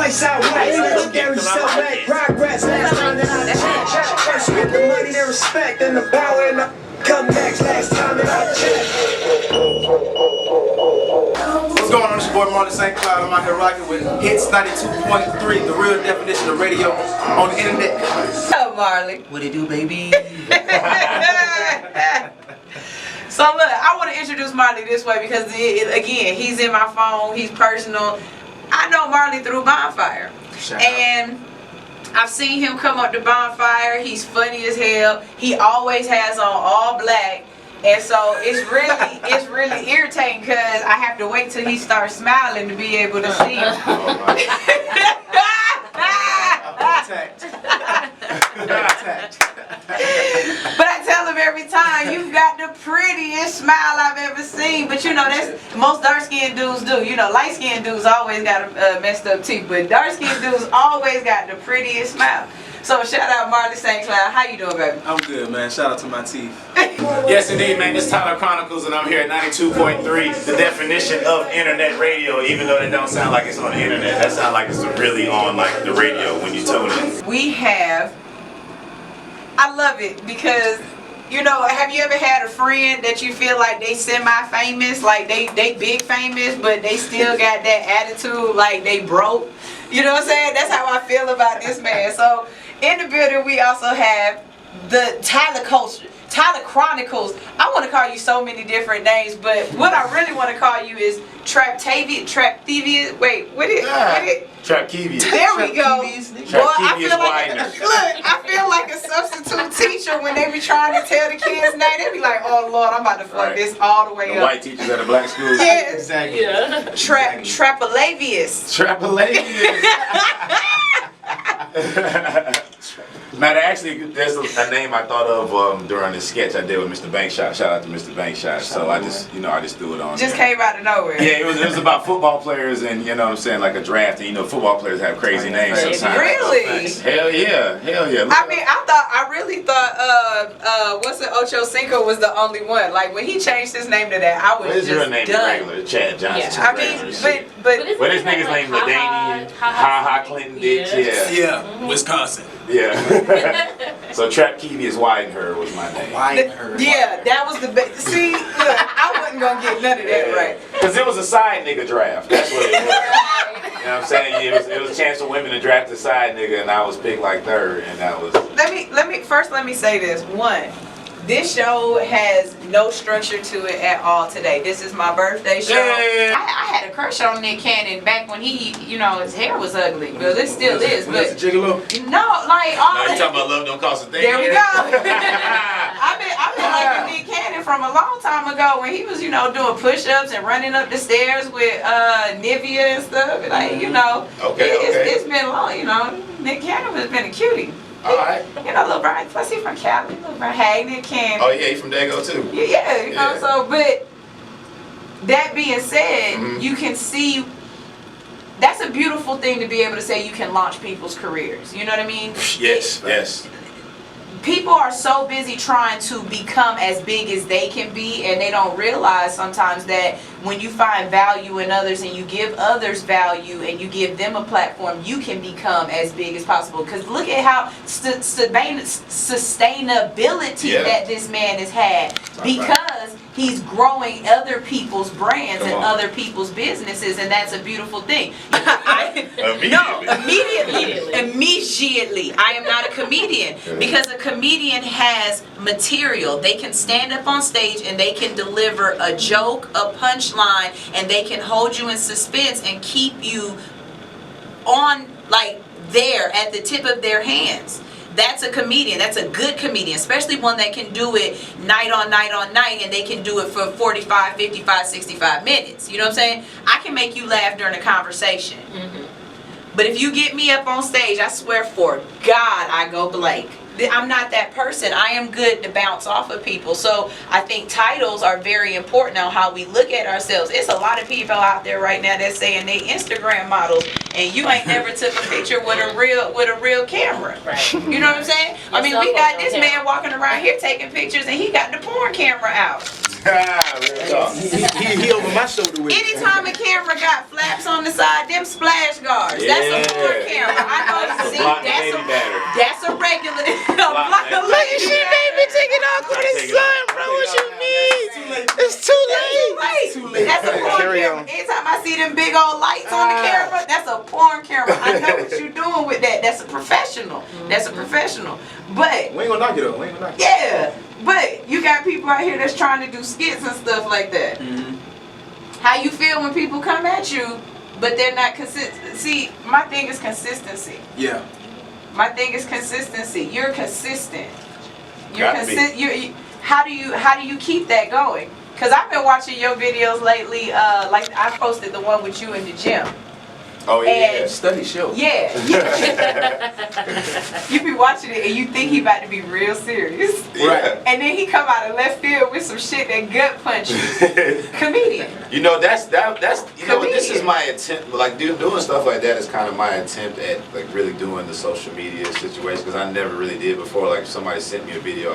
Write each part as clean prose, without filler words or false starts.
Twice out west, legendary self-made progress. Last time that I checked. First you get the money, the respect, and the power, and the come next. Last time that I checked. What's going on? It's your boy Marley St. Cloud. I'm out here rocking with Hits 92.3, the real definition of radio on the internet. Hello, Marley. What it do, baby? So look, I want to introduce Marley this way because again, he's in my phone, he's personal. I know Marley through Bonfire. And I've seen him come up to Bonfire. He's funny as hell. He always has on all black. And so it's really irritating because I have to wait till he starts smiling to be able to see him. But I tell him every time, you've got the prettiest smile I've ever seen. But you know, that's most dark-skinned dudes do. You know, light-skinned dudes always got messed up teeth, but dark-skinned dudes always got the prettiest smile. So shout out Marley St. Cloud. How you doing, baby? I'm good, man. Shout out to my teeth. Yes, indeed, man. This is Tyler Chronicles, and I'm here at 92.3, the definition of internet radio, even though that don't sound like it's on the internet. That sounds like it's really on like the radio when you tune in. We have, I love it because, you know, have you ever had a friend that you feel like they semi-famous, like they big famous, but they still got that attitude like they broke? You know what I'm saying? That's how I feel about this man. So in the building, we also have the Tyler Chronicles. I want to call you so many different names, but what I really want to call you is Trapkevious. Wait, what is it? Trapkevious. There we go. Boy, I feel like a substitute teacher when they be trying to tell the kids now. They be like, "Oh Lord, I'm about to fuck this all the way the up." White teachers at a black school. Yes. Exactly. Yeah. Trapalavius. Trapalavius. Matter, actually, there's a name I thought of during this sketch I did with Mr. Bankshot. Shout out to Mr. Bankshot. So I just threw it on. Just there. came out of nowhere. Yeah, it was about football players and you know what I'm saying, like a draft. And you know, football players have crazy names sometimes. Really? Hell yeah, hell yeah. I mean, I really thought what's it, Ocho Cinco was the only one. Like when he changed his name to that, I was just just real name done. regular, Chad Johnson. Yeah. I mean, but his nigga's name LaDainian, Ha Clinton Dix, Yeah, Wisconsin. Yeah. So Trapkevious Widenher was my name. Yeah, that was the best. See, look, I wasn't gonna get none of that right. Because it was a side nigga draft. That's what it was. You know what I'm saying? It was a chance for women to draft a side nigga, and I was picked like third, and that was. Let me say this. One, this show has no structure to it at all today. This is my birthday show. Yeah. I had a crush on Nick Cannon back when he, you know, his hair was ugly. Well, it still is. But Gigolo? no, like all. No, you talking about Love Don't Cost a Thing? There we go. I've been liking Nick Cannon from a long time ago when he was, you know, doing push-ups and running up the stairs with Nivea and stuff. Like, you know, it's been long. You know, Nick Cannon has been a cutie. Alright. You know, Lil Brian, plus he from Cali. Lil Brian, hey, Nick Cannon. Oh yeah, he from Dago too. Yeah, you know, so, but that being said, you can see, that's a beautiful thing to be able to say you can launch people's careers. You know what I mean? Yes, yes. People are so busy trying to become as big as they can be, and they don't realize sometimes that when you find value in others and you give others value and you give them a platform, you can become as big as possible. Because look at how sustainability that this man has had, because he's growing other people's brands and other people's businesses, and that's a beautiful thing. Immediately. I am not a comedian, because a comedian has material. They can stand up on stage and they can deliver a joke, a punchline, and they can hold you in suspense and keep you on, like, there at the tip of their hands. That's a comedian. That's a good comedian, especially one that can do it night on night on night, and they can do it for 45, 55, 65 minutes. You know what I'm saying? I can make you laugh during a conversation. But if you get me up on stage, I swear for God, I go blank. I'm not that person. I am good to bounce off of people. So I think titles are very important on how we look at ourselves. It's a lot of people out there right now that's saying they Instagram models, and you ain't never took a picture with a real camera. Right. You know what I'm saying? I mean, we got this man walking around here taking pictures, and he got the porn camera out. He over my shoulder with it. Anytime a camera got flaps on the side, them splash guards. That's a I know what you're doing with that. That's a professional. That's a professional. But We ain't gonna knock it up. We ain't gonna knock it. yeah, but you got people out here that's trying to do skits and stuff like that. How you feel when people come at you, but they're not consistent? See, my thing is consistency. Yeah. My thing is consistency. You're consistent. You're Gotta be. consistent. How do you keep that going? Cause I've been watching your videos lately. Like I posted the one with you in the gym. Oh yeah. And- Study show. Yeah. You be watching it and you think he about to be real serious. Right. And then he come out of left field with some shit that gut punches. Comedian. You know that's you know what, this is Comedian. my attempt, like doing stuff like that is kind of my attempt at like really doing the social media situation, because I never really did before. Like if somebody sent me a video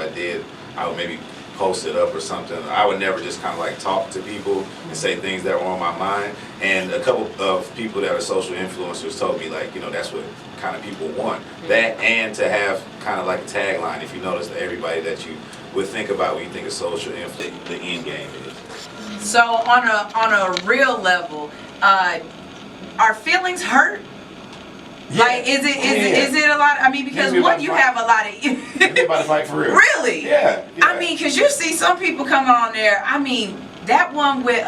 I would maybe post it up or something. I would never just kind of like talk to people and say things that were on my mind. And a couple of people that are social influencers told me, like, you know, that's what kind of people want. That, and to have kind of like a tagline. If you notice that everybody that you would think about when you think of social influence, the end game is. So on a real level, are feelings hurt? Like is it a lot? I mean, because Maybe one, about you to have a lot of. They about to fight for real. Really? Yeah. I mean, because you see some people coming on there. I mean, that one with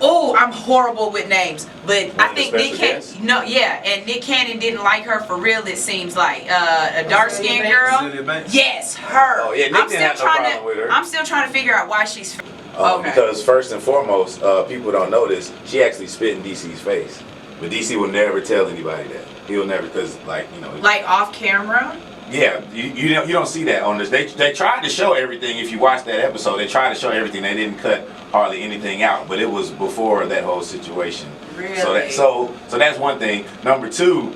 oh, I'm horrible with names, but I think Nick Cannon. No, yeah, and Nick Cannon didn't like her for real. It seems like a dark skinned girl. Yes, her. Oh, yeah, Nick didn't have no problem with her. I'm still trying to figure out why she's. Because first and foremost, people don't know this. She actually spit in DC's face, but DC will never tell anybody that. He'll never, because like, you know. Like off camera. Yeah, you don't see that on this. They tried to show everything. If you watch that episode, they tried to show everything. They didn't cut hardly anything out, but it was before that whole situation. Really? So that's one thing. Number two,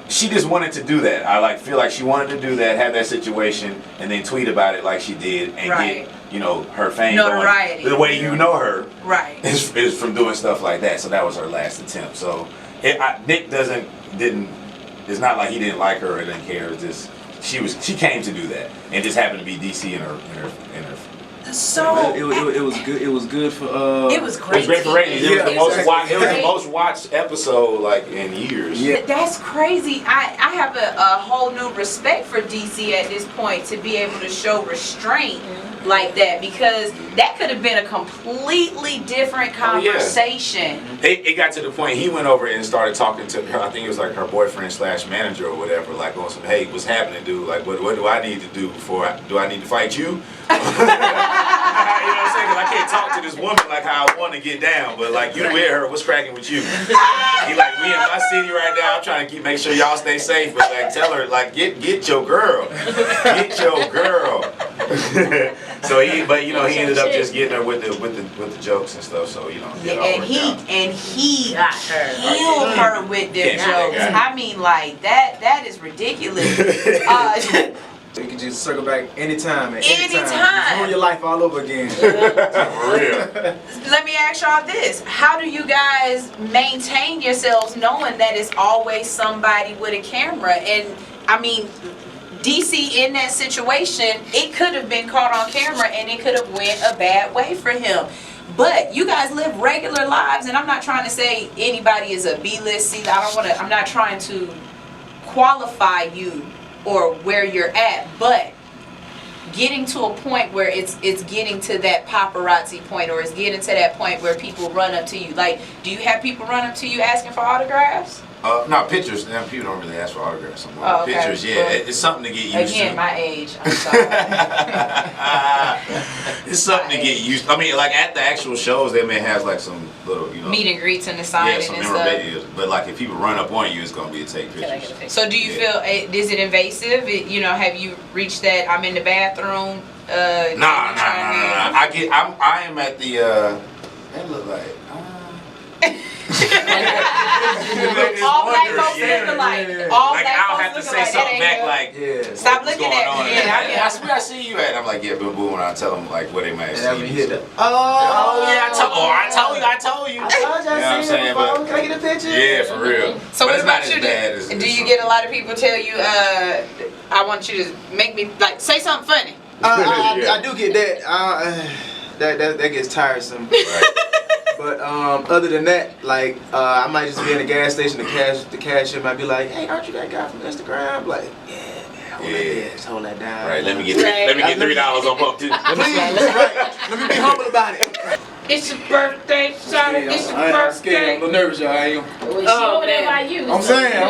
she just wanted to do that. I like feel like she wanted to do that, have that situation, and then tweet about it like she did, and Right. get, you know, her fame Notoriety. going. The way you know her Right. is from doing stuff like that. So that was her last attempt. So Nick didn't. It's not like he didn't like her or didn't care. It's just she came to do that, and just happened to be DC in her. So It was good. It was good for. it was It great. was great for ratings. Yeah, It was exactly. the most watched episode like in years. Yeah. That's crazy. I have a whole new respect for DC at this point to be able to show restraint like that, because that could have been a completely different conversation. It got to the point he went over and started talking to her. I think it was like her boyfriend / manager or whatever, like on some, hey, what's happening, dude? Like, what do I need to do do I need to fight you? You know what I'm saying? Because I can't talk to this woman like how I want to get down, but like you with her, what's cracking with you? He like, we in my city right now. I'm trying to make sure y'all stay safe, but like tell her like get your girl, get your girl. So he ended up just getting her with the jokes and stuff. So you know, it all worked out. He killed her with their Can't do jokes. that. I mean, like that is ridiculous. You can just circle back anytime. Anytime. Just ruin your life all over again. For real. Let me ask y'all this: how do you guys maintain yourselves knowing that it's always somebody with a camera? And I mean, DC in that situation, it could have been caught on camera and it could have went a bad way for him. But you guys live regular lives, and I'm not trying to say anybody is a B-list. See, I'm not trying to qualify you or where you're at, but getting to a point where it's getting to that paparazzi point, or it's getting to that point where people run up to you. Like, do you have people run up to you asking for autographs? No, pictures. Now people don't really ask for autographs anymore. Oh, okay. Pictures, yeah, Well, it's something to get used Again, to. my age. I'm sorry. It's something to get used. I mean, like at the actual shows, they may have like some little, you know, Meet and greets and the yeah, signing some and stuff. memorabilia. But like if people run up on you, it's gonna be to take Can I get a pictures. picture? So do you feel, is it invasive? Have you reached that I'm in the bathroom? Nah. I am at the. That look like. All black folks look alike. All Like black I'll folks have to look say alike. That something ain't back good. like. Yeah. Stop what's looking going at on? me. Yeah, I swear I see you at. I'm like, yeah, boom, boom, and I tell them like where they might And that's when you hit that. Oh yeah, I told you. I told you I You know what I'm seen saying, it before. but- Can I get a picture? Yeah, for real. So But what it's not about as you? bad as Do you get a lot of people tell you, I want you to make me, like, say something funny? I do get that. That gets tiresome. Right. But other than that, like I might just be in a gas station. The cashier might be like, "Hey, aren't you that guy from Instagram?" Like, yeah, man, hold that down. Right, let me get $3 on pump too. Please, right. Let me be humble about it. It's your birthday, Shawty. It's your I'm scared. I'm a birthday. little nervous, y'all. I ain't gonna. Well, she over there by you. I'm saying. I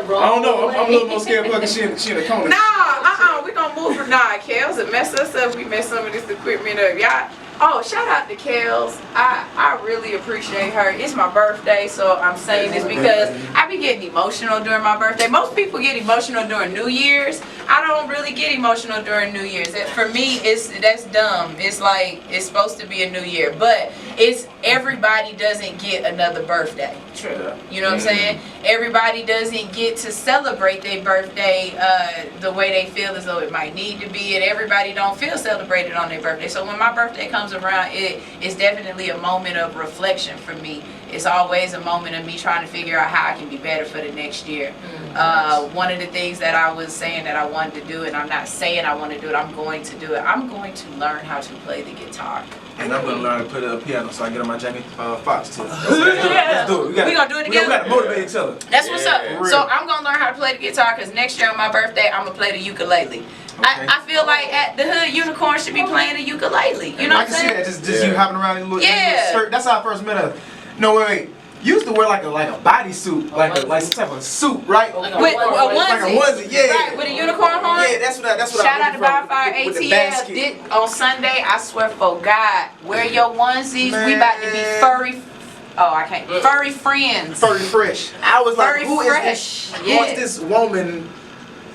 don't know. I'm a little more scared But because she in the corner. Nah, we gonna move her. Nah, Kels, it messed us up. We messed some of this equipment up. Y'all. Oh, shout out to Kels. I really appreciate her. It's my birthday, so I'm saying this because I be getting emotional during my birthday. Most people get emotional during New Year's. I don't really get emotional during New Year's. For me, that's dumb. It's like it's supposed to be a new year, but it's everybody doesn't get another birthday. true. You know what I'm saying? Everybody doesn't get to celebrate their birthday the way they feel as though it might need to be, and everybody don't feel celebrated on their birthday. So when my birthday comes around, it's definitely a moment of reflection for me. It's always a moment of me trying to figure out how I can be better for the next year. One of the things that I was saying that I wanted to do, and I'm not saying I want to do it, I'm going to do it. I'm going to learn how to play the guitar. And I'm gonna learn to play the piano so I get on my Jamie Foxx too. Yeah. Let's do it. We gonna do it together. We gotta motivate each other. That's what's up. for real. So I'm gonna learn how to play the guitar because next year on my birthday I'm gonna play the ukulele. I feel like at the hood unicorn should be playing the ukulele. You know I what I'm can see saying? that. Just you hopping around in a little, Yeah. shirt. That's how I first met her. No, wait. You used to wear like a bodysuit, like some type of suit, right? Like With a onesie. Like a onesie, yeah. Right, with a unicorn horn. Yeah, that's what Shout I out to Bonfire with the ATL. basket. Did on Sunday, I swear for God, wear your onesies. We about to be furry. Oh, I can't. Furry friends. Furry fresh. I was like, Furry who fresh. is Yeah. this woman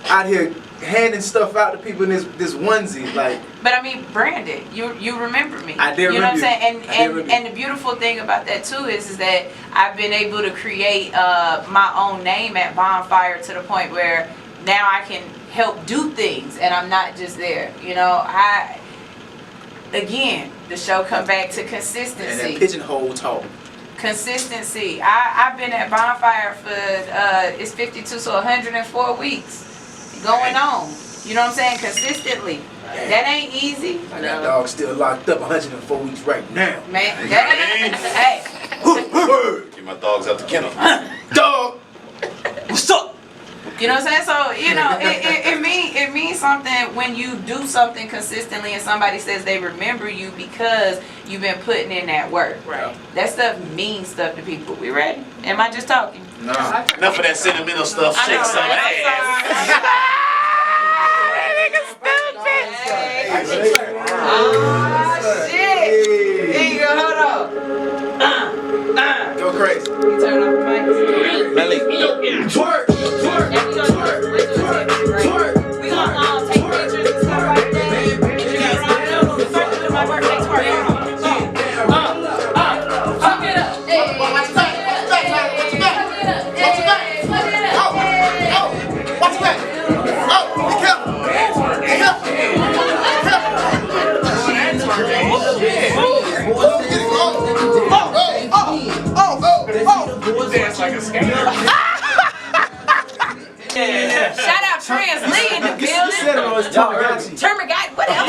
out here handing stuff out to people in this onesie? Like, But I mean, Brandon, you remember me. I did You know what I'm remember saying? you. I did remember And the beautiful thing about that too is that I've been able to create my own name at Bonfire to the point where now I can help do things and I'm not just there. You know, again, the show come back to and consistency. that pigeonhole talk. Consistency. I've been at Bonfire for it's 52, so 104 weeks going on. You know what I'm saying? Consistently. That ain't easy. That dog's still locked up 104 weeks right now. Man, hey. Get my dogs out the kennel. Dog, what's up? You know what I'm saying? So, you know, it means something when you do something consistently and somebody says they remember you because you've been putting in that work. Right. That stuff means stuff to people. We ready? Am I just talking? No. Enough of that sentimental stuff. I know, Shake some right? ass. Oh, shit. Here you go. Hold on. Go crazy. You turn off the mic. Melly. Twerk, twerk, twerk. We gonna take pictures and stuff like that. You guys know the first of my birthday twerk. Fuck it up. Hey, Watch your back, watch your back, watch your back. Watch your back. Oh, watch your back. Oh, be careful. Be careful. Be careful. Dance like a skater. shout out Trans Lee in the You said it building. was Tamagotchi. Termagant, what else?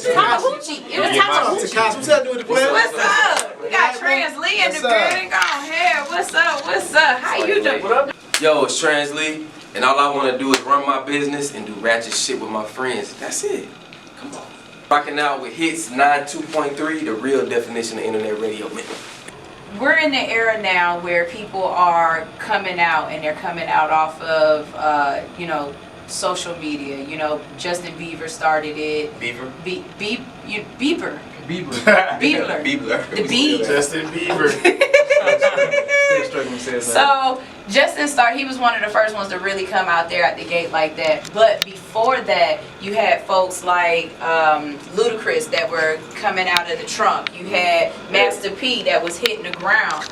Tamagotchi. It was Tamagotchi. Takashi, what's up, doing the player? What's up? We got Trans Lee in the What's up? building. Go ahead. What's up? What's up? How you doing? Yo, it's Trans Lee, and all I want to do is run my business and do ratchet shit with my friends. That's it. Come on. Rocking out with hits 92.3, the real definition of internet radio. We're in the era now where people are coming out and they're coming out off of, you know, social media. You know, Justin Bieber started it. Beaver. Bieber. Bieber. Bieber. The Bee. Justin Bieber. Still struggling to say his name. So Justin he was one of the first ones to really come out there at the gate like that. But before that, you had folks like Ludacris that were coming out of the trunk. You had Master P that was hitting the ground.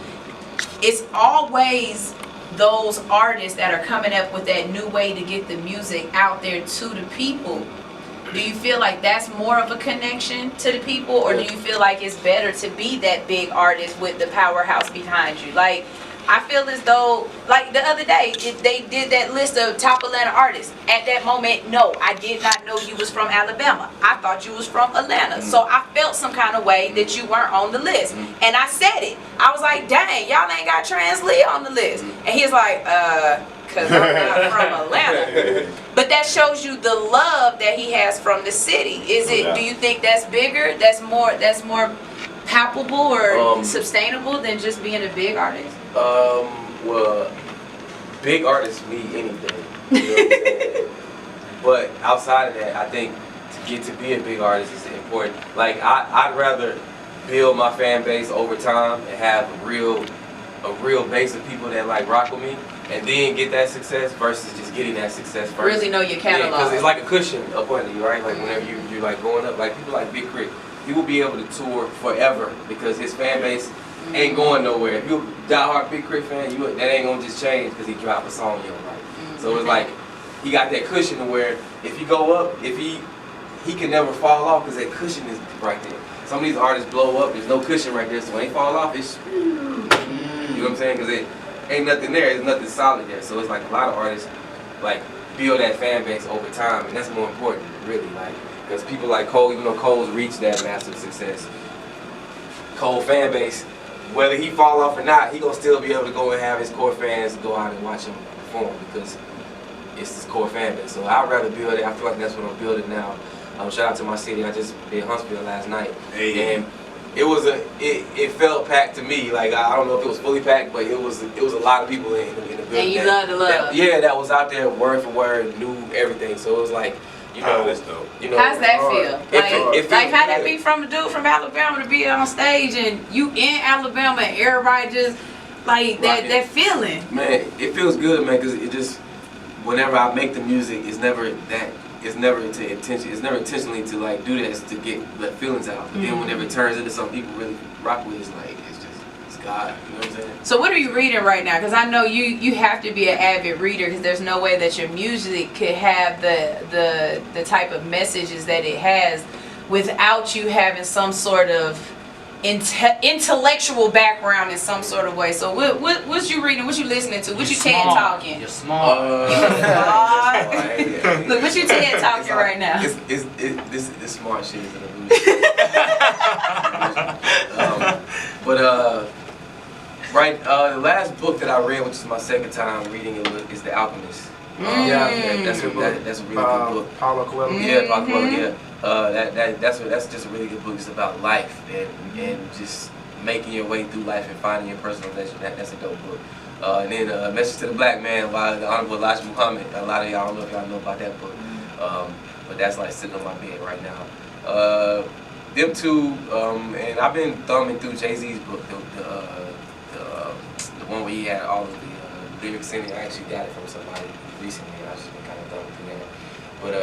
It's always those artists that are coming up with that new way to get the music out there to the people. Do you feel like that's more of a connection to the people, or do you feel like it's better to be that big artist with the powerhouse behind you? Like, I feel as though, like the other day, they did that list of top Atlanta artists. At that moment, no, I did not know you was from Alabama. I thought you was from Atlanta. So I felt some kind of way that you weren't on the list. And I said it. I was like, dang, y'all ain't got Trans Lee on the list. And he's like, because I'm not from Atlanta. But that shows you the love that he has from the city. Is it, do you think that's bigger? That's more palpable or sustainable than just being a big artist? Well, big artists mean anything. You know what I'm saying? But outside of that, I think to get to be a big artist is important. Like I'd rather build my fan base over time and have a real base of people that like rock with me, and then get that success versus just getting that success first. Really know your catalog. Because it's like a cushion up under you, right? Like whenever you're like growing up, like people like Big Crit, he will be able to tour forever because his fan base ain't going nowhere. If you're a diehard Big Crit fan, that ain't gonna just change because he dropped a song you don't like. So it's like he got that cushion to where if you go up, if he can never fall off because that cushion is right there. Some of these artists blow up, there's no cushion right there, so when they fall off, it's you know what I'm saying? Because it ain't nothing there, there's nothing solid there. So it's like a lot of artists like build that fan base over time, and that's more important, really. Like because people like Cole, even though Cole's reached that massive success, Cole fan base, whether he fall off or not, he gonna still be able to go and have his core fans go out and watch him perform because it's his core fan base. So I'd rather build it. I feel like that's what I'm building now. Shout out to my city. I just did Huntsville last night, and it felt packed to me. Like I don't know if it was fully packed, but it was a lot of people in the building. And you love the love. That was out there word for word, knew everything. So it was like, you know, that's dope. You know, how's that feel? Like how that good. be from a dude from Alabama to be on stage and you in Alabama and everybody just like that feeling. Man, it feels good, man, because it just whenever I make the music, it's never intentionally to like do this to let feelings out. But then whenever it turns into something people really rock with, it's like it's God. You know what I'm saying? So what are you reading right now? Because I know you have to be an avid reader because there's no way that your music could have the type of messages that it has without you having some sort of intellectual background in some sort of way. So what you reading? What you listening to? What you TED talking? You're smart. Look, what you TED talking right now? This smart shit is an illusion. The last book that I read, which is my second time reading it, is The Alchemist. That's a really good book. Paulo Coelho. Yeah, Paulo Coelho. That's just a really good book. It's about life and just making your way through life and finding your personal legend. That's a dope book. And then Message to the Black Man by the Honorable Elijah Muhammad. A lot of y'all, I don't know if y'all know about that book, but that's like sitting on my bed right now. Them two, and I've been thumbing through Jay-Z's book, the one where he had all of the lyrics in it. I actually got it from somebody recently, and I've just been kind of thumbing through that. But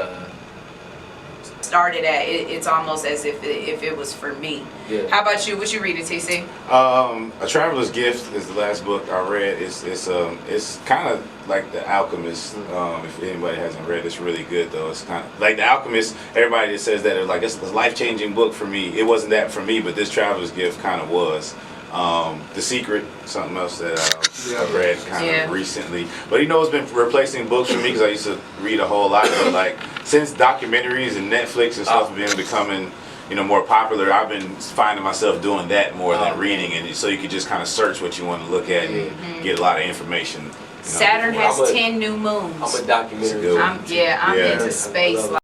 started at it's almost as if it was for me. Yeah. How about you? What you reading, TC? A Traveler's Gift is the last book I read. It's kind of like The Alchemist. If anybody hasn't read, it's really good though. It's kind of like The Alchemist. Everybody that says that it's like it's a life-changing book for me. It wasn't that for me, but this Traveler's Gift kind of was. The Secret, something else that I read kind of recently. But it's been replacing books for me because I used to read a whole lot. But like since documentaries and Netflix and stuff have been becoming more popular, I've been finding myself doing that more than reading, and so you could just kind of search what you want to look at and get a lot of information. Saturn has 10 new moons. I'm a documentary. I'm into space.